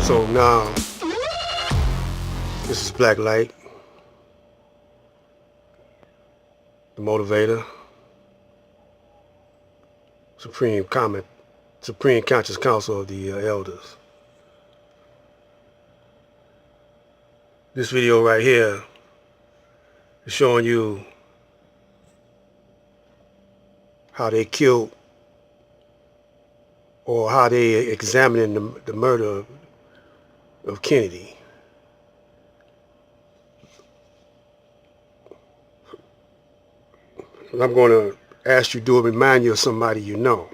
So now, this is Black Light, the motivator, Supreme Conscious Council of the Elders. This video right here is showing you how they killed or how they examining the murder of Kennedy. And I'm going to ask you to remind you of somebody you know.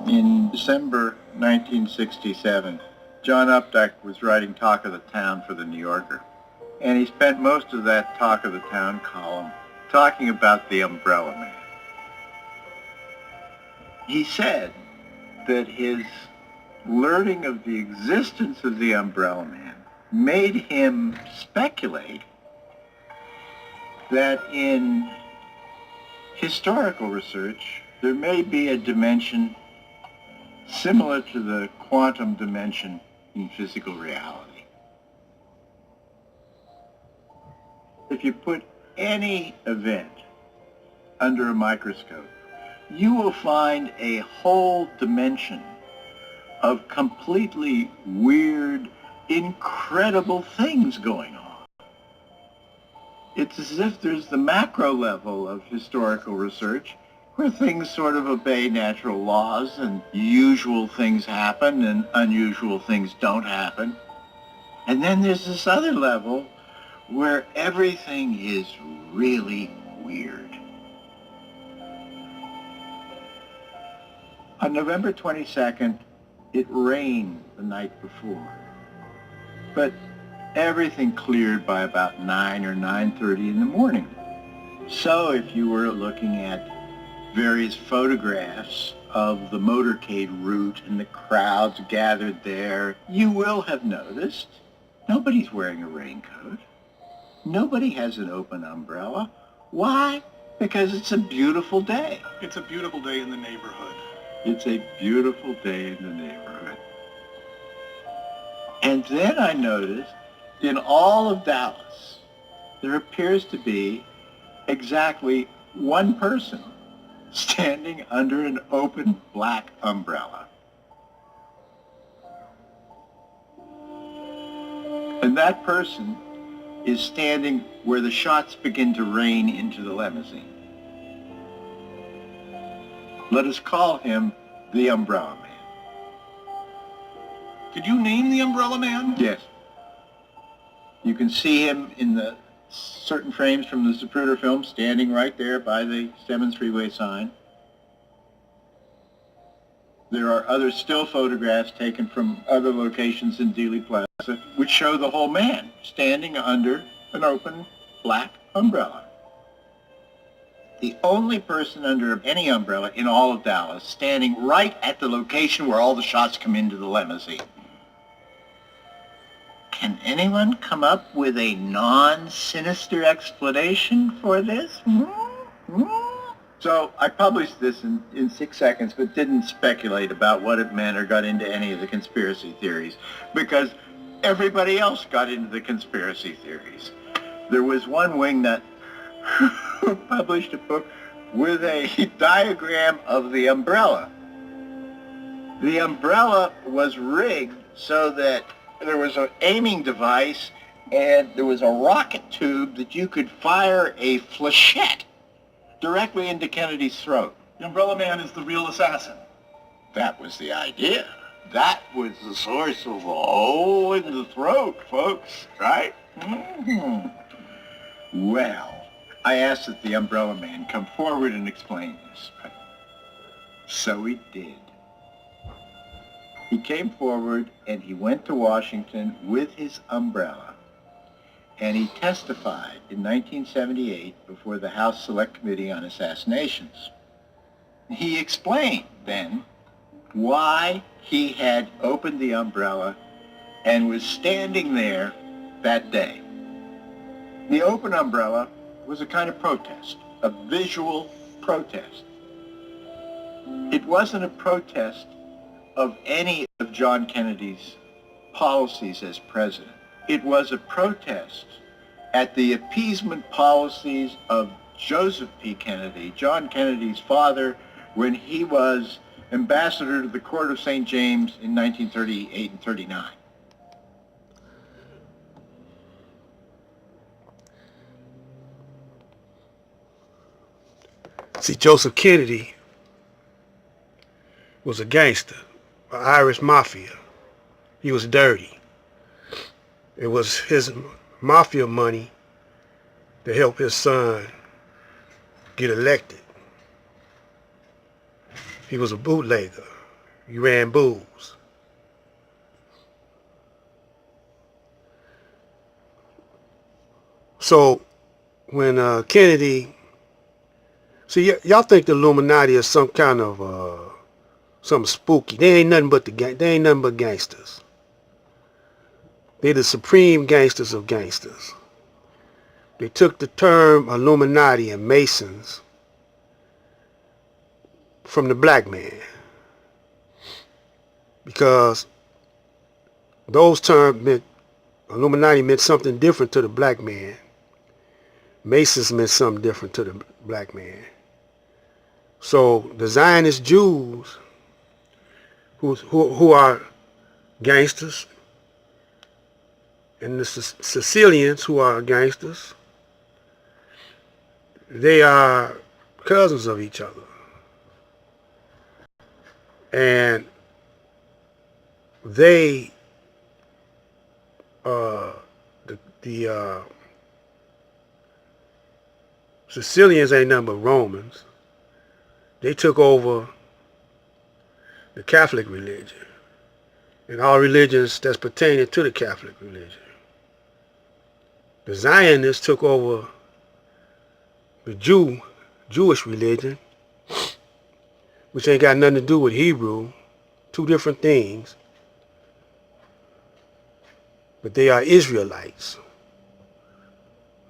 In December 1967, John Updike was writing Talk of the Town for the New Yorker, and he spent most of that Talk of the Town column talking about the Umbrella Man. He said that his learning of the existence of the Umbrella Man made him speculate that in historical research there may be a dimension similar to the quantum dimension in physical reality. If you put any event under a microscope, you will find a whole dimension of completely weird, incredible things going on. It's as if there's the macro level of historical research where things sort of obey natural laws and usual things happen and unusual things don't happen. And then there's this other level where everything is really weird. On November 22nd, it rained the night before, but everything cleared by about 9 or 9:30 in the morning. So if you were looking at various photographs of the motorcade route and the crowds gathered there, you will have noticed nobody's wearing a raincoat. Nobody has an open umbrella. Why? Because it's a beautiful day. It's a beautiful day in the neighborhood. It's a beautiful day in the neighborhood. And then I noticed in all of Dallas, there appears to be exactly one person standing under an open black umbrella. And that person is standing where the shots begin to rain into the limousine. Let us call him the Umbrella Man. Did you name the Umbrella Man? Yes. You can see him in the certain frames from the Zapruder film standing right there by the Stemmons Freeway sign. There are other still photographs taken from other locations in Dealey Plaza which show the whole man standing under an open black umbrella. The only person under any umbrella in all of Dallas standing right at the location where all the shots come into the limousine. Can anyone come up with a non-sinister explanation for this? So I published this in 6 seconds, but didn't speculate about what it meant or got into any of the conspiracy theories, because everybody else got into the conspiracy theories. There was one wingnut who published a book with a diagram of the umbrella. The umbrella was rigged so that there was an aiming device and there was a rocket tube that you could fire a flechette directly into Kennedy's throat. The Umbrella Man is the real assassin. That was the idea. That was the source of the hole in the throat, folks, right? Well, I asked that the Umbrella Man come forward and explain this. So he did. He came forward and he went to Washington with his umbrella. And he testified in 1978 before the House Select Committee on Assassinations. He explained then why he had opened the umbrella and was standing there that day. The open umbrella was a kind of protest, a visual protest. It wasn't a protest of any of John Kennedy's policies as president. It was a protest at the appeasement policies of Joseph P. Kennedy, John Kennedy's father, when he was ambassador to the court of St. James in 1938 and 39. See, Joseph Kennedy was a gangster, an Irish mafia. He was dirty. It was his mafia money to help his son get elected. He was a bootlegger. He ran booze. So when Kennedy, see, y'all think the Illuminati is some kind of something spooky. They ain't nothing but they ain't nothing but gangsters. They're the supreme gangsters of gangsters. They took the term Illuminati and Masons from the black man, because those terms meant, Illuminati meant something different to the black man. Masons meant something different to the black man. So the Zionist Jews, who are gangsters, and the Sicilians, who are gangsters, they are cousins of each other. And they, the Sicilians ain't nothing but Romans. They took over the Catholic religion and all religions that's pertaining to the Catholic religion. The Zionists took over the Jewish religion, which ain't got nothing to do with Hebrew. Two different things. But they are Israelites.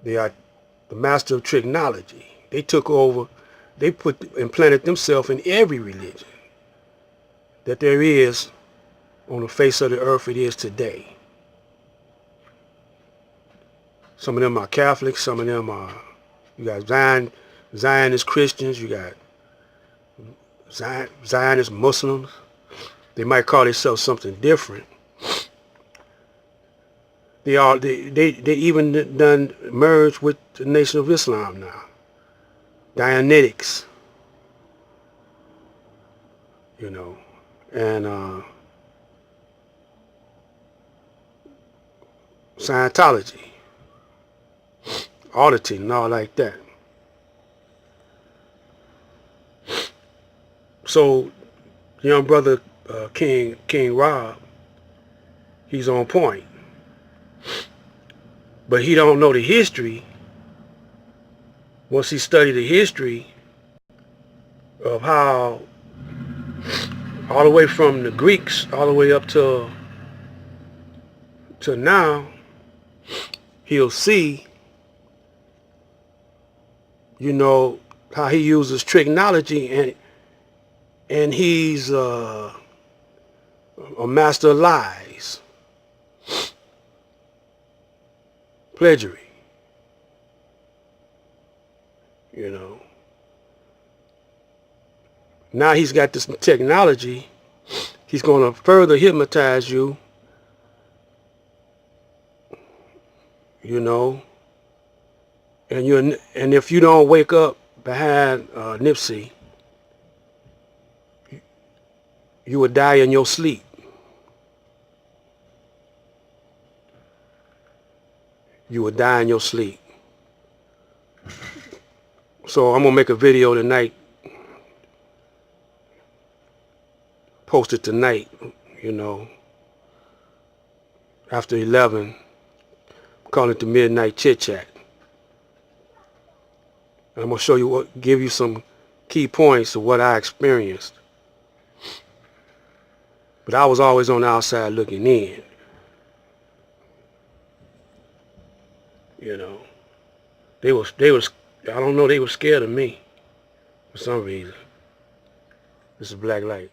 They are the master of tricknology. They took over, they implanted themselves in every religion that there is on the face of the earth it is today. Some of them are Catholics, some of them are, you got Zionist Christians, you got Zionist Muslims. They might call themselves something different. They even done merged with the Nation of Islam now. Dianetics, you know, and Scientology, auditing and all like that. So, young brother King Rob, he's on point. But he don't know the history. Once he studied the history of how, all the way from the Greeks, all the way up to now, he'll see, you know, how he uses tricknology, and he's a master of lies, pledgery, you know. Now he's got this technology. He's going to further hypnotize you, you know, and if you don't wake up behind Nippsy, you will die in your sleep. You will die in your sleep. So I'm gonna make a video tonight, post it tonight, you know, after 11, call it the Midnight Chit Chat. And I'm gonna show you give you some key points of what I experienced. But I was always on the outside looking in. You know, they was I don't know, they were scared of me. for some reason. This is black light.